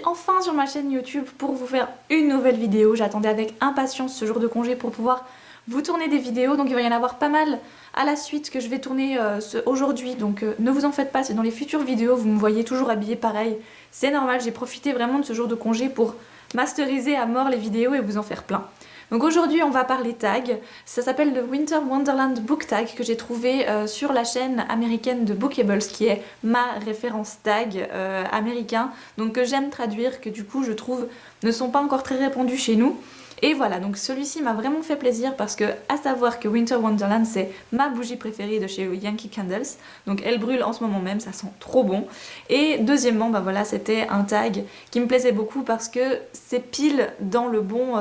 enfin sur ma chaîne YouTube pour vous faire une nouvelle vidéo. J'attendais avec impatience ce jour de congé pour pouvoir vous tourner des vidéos, donc il va y en avoir pas mal à la suite que je vais tourner aujourd'hui, donc ne vous en faites pas si dans les futures vidéos vous me voyez toujours habillée pareil, c'est normal, j'ai profité vraiment de ce jour de congé pour masteriser à mort les vidéos et vous en faire plein. Donc aujourd'hui on va parler tag, ça s'appelle le Winter Wonderland Book Tag que j'ai trouvé sur la chaîne américaine de Bookables qui est ma référence tag américain, donc que j'aime traduire, que du coup je trouve ne sont pas encore très répandus chez nous. Et voilà, donc celui-ci m'a vraiment fait plaisir parce que, à savoir que Winter Wonderland c'est ma bougie préférée de chez Yankee Candles, donc elle brûle en ce moment même, ça sent trop bon. Et deuxièmement, bah voilà, c'était un tag qui me plaisait beaucoup parce que c'est pile dans le bon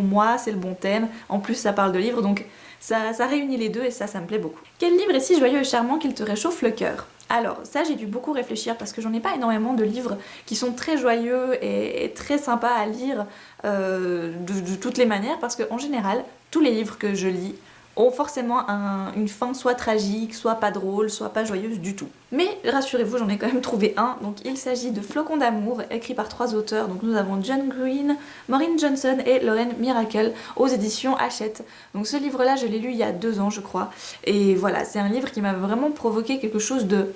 mois, c'est le bon thème, en plus ça parle de livres, donc ça réunit les deux et ça me plaît beaucoup. Quel livre est si joyeux et charmant qu'il te réchauffe le cœur? Alors ça j'ai dû beaucoup réfléchir parce que j'en ai pas énormément de livres qui sont très joyeux et très sympas à lire de toutes les manières, parce qu'en général tous les livres que je lis ont forcément une fin soit tragique, soit pas drôle, soit pas joyeuse du tout. Mais rassurez-vous, j'en ai quand même trouvé un, donc il s'agit de Flocons d'amour, écrit par 3 auteurs, donc nous avons John Green, Maureen Johnson et Lauren Miracle, aux éditions Hachette. Donc ce livre-là, je l'ai lu il y a 2 ans je crois, et voilà, c'est un livre qui m'a vraiment provoqué quelque chose de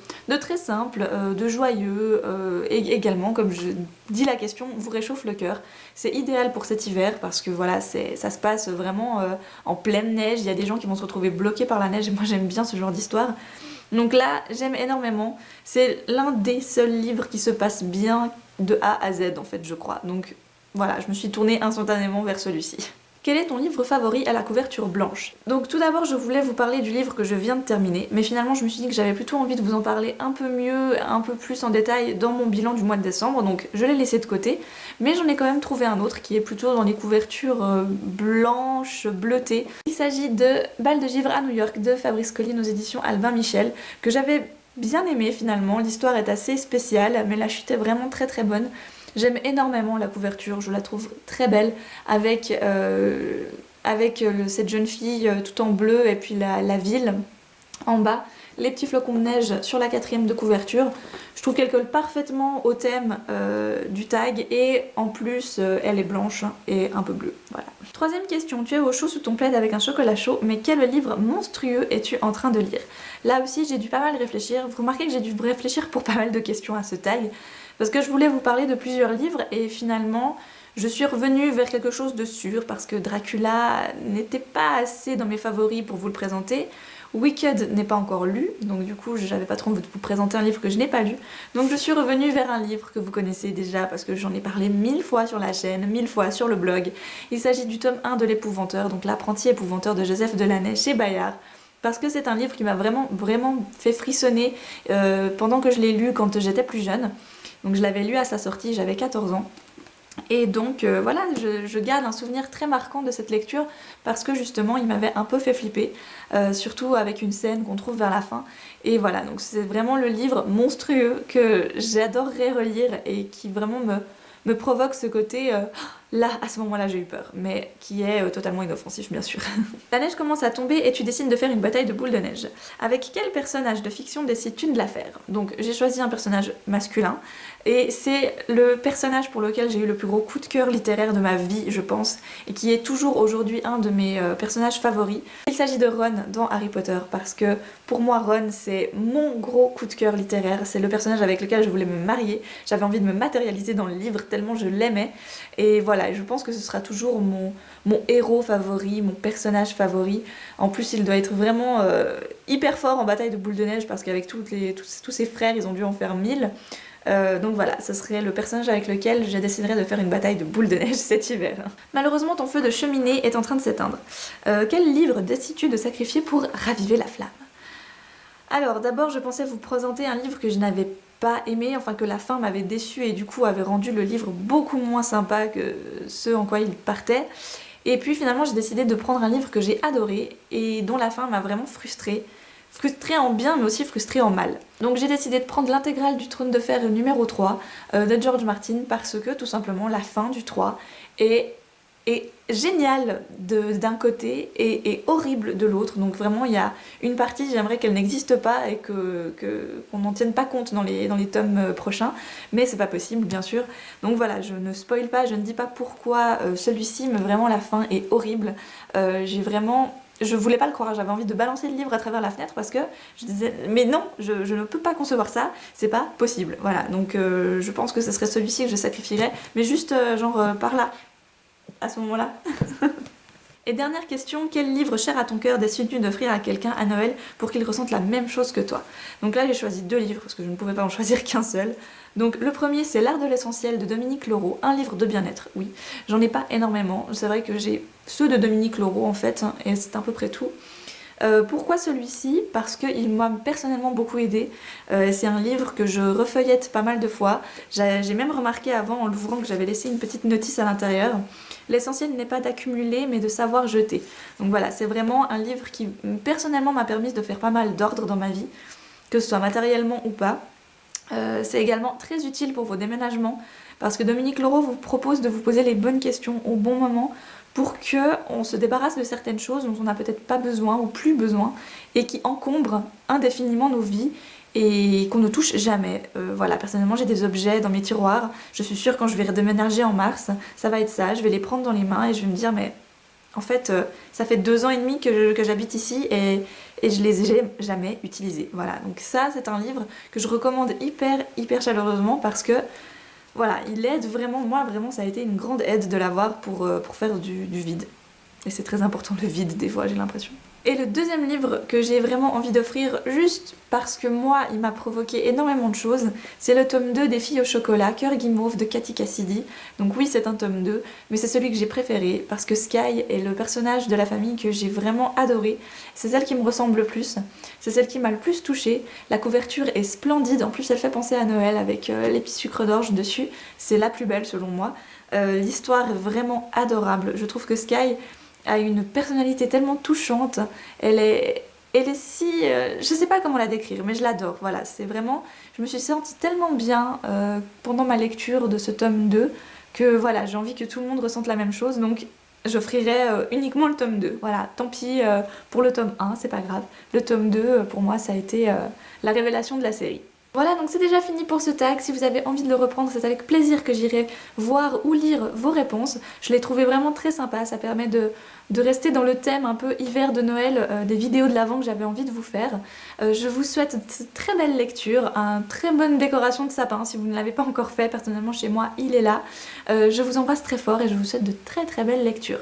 très simple, de joyeux, et également, comme je dis la question, vous réchauffe le cœur. C'est idéal pour cet hiver parce que voilà, ça se passe vraiment en pleine neige, il y a des gens qui vont se retrouver bloqués par la neige et moi j'aime bien ce genre d'histoire. Donc là, j'aime énormément. C'est l'un des seuls livres qui se passe bien de A à Z en fait, je crois. Donc voilà, je me suis tournée instantanément vers celui-ci. Quel est ton livre favori à la couverture blanche? Donc tout d'abord je voulais vous parler du livre que je viens de terminer, mais finalement je me suis dit que j'avais plutôt envie de vous en parler un peu mieux, un peu plus en détail dans mon bilan du mois de décembre, donc je l'ai laissé de côté, mais j'en ai quand même trouvé un autre qui est plutôt dans les couvertures blanches, bleutées. Il s'agit de Bal de givre à New York de Fabrice Colline aux éditions Albin Michel, que j'avais bien aimé finalement. L'histoire est assez spéciale, mais la chute est vraiment très très bonne. J'aime énormément la couverture, je la trouve très belle, avec cette jeune fille tout en bleu et puis la ville en bas, les petits flocons de neige sur la 4e de couverture. Je trouve qu'elle colle parfaitement au thème du tag et en plus elle est blanche et un peu bleue. Voilà. 3e question, tu es au chaud sous ton plaid avec un chocolat chaud, mais quel livre monstrueux es-tu en train de lire? Là aussi j'ai dû pas mal réfléchir, vous remarquez que j'ai dû réfléchir pour pas mal de questions à ce tag, parce que je voulais vous parler de plusieurs livres et finalement je suis revenue vers quelque chose de sûr parce que Dracula n'était pas assez dans mes favoris pour vous le présenter. Wicked n'est pas encore lu, donc du coup j'avais pas trop envie de vous présenter un livre que je n'ai pas lu. Donc je suis revenue vers un livre que vous connaissez déjà parce que j'en ai parlé 1000 fois sur la chaîne, 1000 fois sur le blog. Il s'agit du tome 1 de l'épouvanteur, donc l'apprenti épouvanteur de Joseph Delaney chez Bayard. Parce que c'est un livre qui m'a vraiment fait frissonner pendant que je l'ai lu quand j'étais plus jeune. Donc je l'avais lu à sa sortie, j'avais 14 ans. Et donc voilà, je garde un souvenir très marquant de cette lecture parce que justement il m'avait un peu fait flipper, surtout avec une scène qu'on trouve vers la fin. Et voilà, donc c'est vraiment le livre monstrueux que j'adorerais relire et qui vraiment me provoque ce côté là, à ce moment-là j'ai eu peur, mais qui est totalement inoffensif bien sûr. La neige commence à tomber et tu décides de faire une bataille de boules de neige. Avec quel personnage de fiction décides-tu de la faire? Donc j'ai choisi un personnage masculin et c'est le personnage pour lequel j'ai eu le plus gros coup de cœur littéraire de ma vie je pense, et qui est toujours aujourd'hui un de mes personnages favoris. Il s'agit de Ron dans Harry Potter parce que pour moi Ron c'est mon gros coup de cœur littéraire, c'est le personnage avec lequel je voulais me marier, j'avais envie de me matérialiser dans le livre tellement je l'aimais, et voilà, je pense que ce sera toujours mon héros favori, mon personnage favori. En plus il doit être vraiment hyper fort en bataille de boules de neige parce qu'avec tous ses frères ils ont dû en faire 1000. Donc voilà, ce serait le personnage avec lequel je déciderais de faire une bataille de boules de neige cet hiver. Malheureusement ton feu de cheminée est en train de s'éteindre. Quel livre décides-tu de sacrifier pour raviver la flamme? Alors d'abord je pensais vous présenter un livre que je n'avais pas aimé, enfin que la fin m'avait déçue et du coup avait rendu le livre beaucoup moins sympa que ce en quoi il partait. Et puis finalement j'ai décidé de prendre un livre que j'ai adoré et dont la fin m'a vraiment frustrée. Frustrée en bien mais aussi frustrée en mal. Donc j'ai décidé de prendre l'intégrale du Trône de Fer numéro 3 de George Martin parce que tout simplement la fin du 3 est est génial d'un côté et horrible de l'autre. Donc vraiment, il y a une partie, j'aimerais qu'elle n'existe pas et qu'on n'en tienne pas compte dans les tomes prochains, mais c'est pas possible, bien sûr. Donc voilà, je ne spoil pas, je ne dis pas pourquoi celui-ci, mais vraiment la fin est horrible. Je voulais pas le croire, j'avais envie de balancer le livre à travers la fenêtre parce que je disais mais non, je ne peux pas concevoir ça, c'est pas possible. Voilà, donc je pense que ce serait celui-ci que je sacrifierais, mais juste par là, à ce moment-là. Et dernière question, quel livre cher à ton cœur décides-tu d'offrir à quelqu'un à Noël pour qu'il ressente la même chose que toi? Donc là j'ai choisi 2 livres parce que je ne pouvais pas en choisir qu'un seul. Donc le premier c'est L'Art de l'Essentiel de Dominique Leroux, un livre de bien-être, oui. J'en ai pas énormément, c'est vrai que j'ai ceux de Dominique Leroux en fait, hein, et c'est à peu près tout. Pourquoi celui-ci? Parce qu'il m'a personnellement beaucoup aidé. C'est un livre que je refeuillette pas mal de fois. J'ai même remarqué avant en l'ouvrant que j'avais laissé une petite notice à l'intérieur. L'essentiel n'est pas d'accumuler mais de savoir jeter. Donc voilà, c'est vraiment un livre qui personnellement m'a permis de faire pas mal d'ordre dans ma vie, que ce soit matériellement ou pas. C'est également très utile pour vos déménagements parce que Dominique Leroux vous propose de vous poser les bonnes questions au bon moment pour que on se débarrasse de certaines choses dont on n'a peut-être pas besoin ou plus besoin et qui encombrent indéfiniment nos vies et qu'on ne touche jamais. Voilà, personnellement j'ai des objets dans mes tiroirs, je suis sûre quand je vais redéménager en mars, ça va être ça, je vais les prendre dans les mains et je vais me dire mais en fait ça fait 2 ans et demi que j'habite ici et je les ai jamais utilisés. Voilà, donc ça c'est un livre que je recommande hyper chaleureusement parce que voilà, il aide vraiment, moi vraiment ça a été une grande aide de l'avoir pour faire du vide. Et c'est très important le vide des fois j'ai l'impression. Et le deuxième livre que j'ai vraiment envie d'offrir juste parce que moi il m'a provoqué énormément de choses, c'est le tome 2 des Filles au chocolat, Cœur guimauve de Cathy Cassidy. Donc oui c'est un tome 2, mais c'est celui que j'ai préféré parce que Sky est le personnage de la famille que j'ai vraiment adoré. C'est celle qui me ressemble le plus, c'est celle qui m'a le plus touchée. La couverture est splendide, en plus elle fait penser à Noël avec les petits sucres d'orge dessus. C'est la plus belle selon moi. L'histoire est vraiment adorable. Je trouve que Sky a une personnalité tellement touchante, elle est si... je sais pas comment la décrire, mais je l'adore, voilà, c'est vraiment... Je me suis sentie tellement bien pendant ma lecture de ce tome 2 que voilà, j'ai envie que tout le monde ressente la même chose, donc j'offrirai uniquement le tome 2. Voilà, tant pis pour le tome 1, c'est pas grave. Le tome 2, pour moi, ça a été la révélation de la série. Voilà, donc c'est déjà fini pour ce tag. Si vous avez envie de le reprendre, c'est avec plaisir que j'irai voir ou lire vos réponses. Je l'ai trouvé vraiment très sympa, ça permet de rester dans le thème un peu hiver de Noël des vidéos de l'avant que j'avais envie de vous faire. Je vous souhaite de très belles lectures, une très bonne décoration de sapin si vous ne l'avez pas encore fait. Personnellement chez moi, il est là. Je vous embrasse très fort et je vous souhaite de très belles lectures.